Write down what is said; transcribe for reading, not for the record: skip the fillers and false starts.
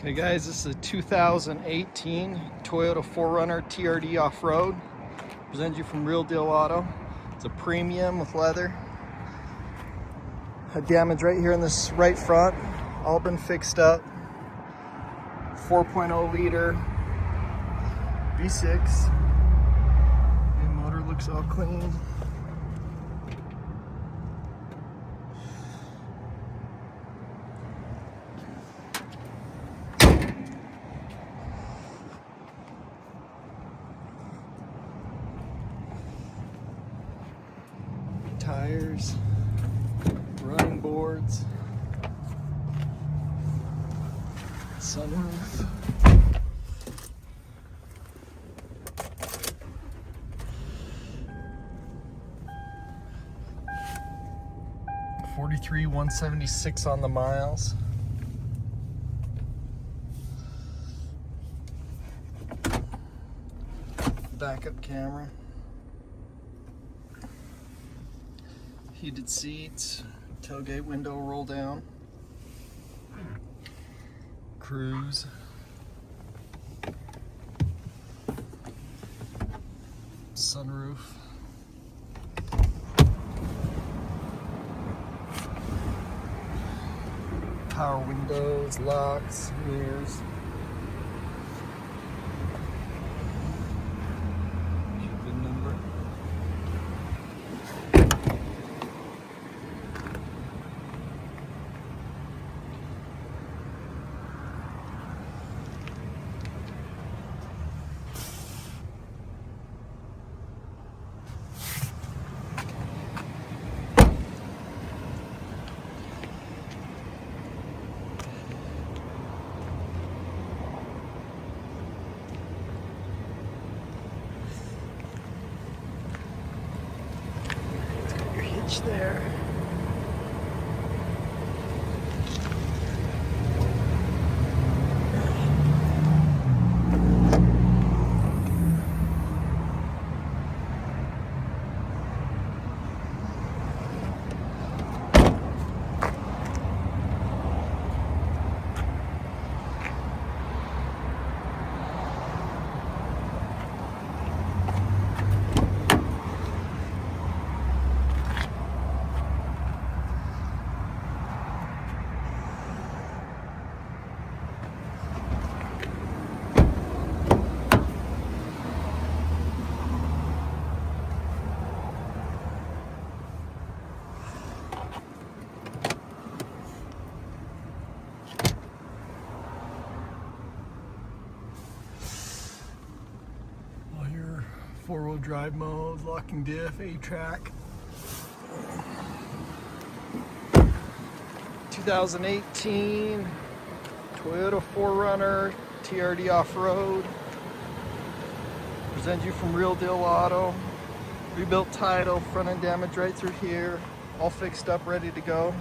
Okay guys, this is a 2018 Toyota 4Runner TRD Off-Road. Present you from Real Deal Auto. It's a premium with leather. A damage right here in this right front. All been fixed up. 4.0 liter V6. The motor looks all clean. Tires, running boards, sunroof. $43,176 on the miles. Backup camera. Heated seats, tailgate window roll down, cruise, sunroof, power windows, locks, mirrors. VIN number. Your hitch there. Four-wheel drive mode, locking diff, A-track. 2018 Toyota 4Runner TRD Off-Road. Present you from Real Deal Auto. Rebuilt title, front end damage right through here. All fixed up, ready to go.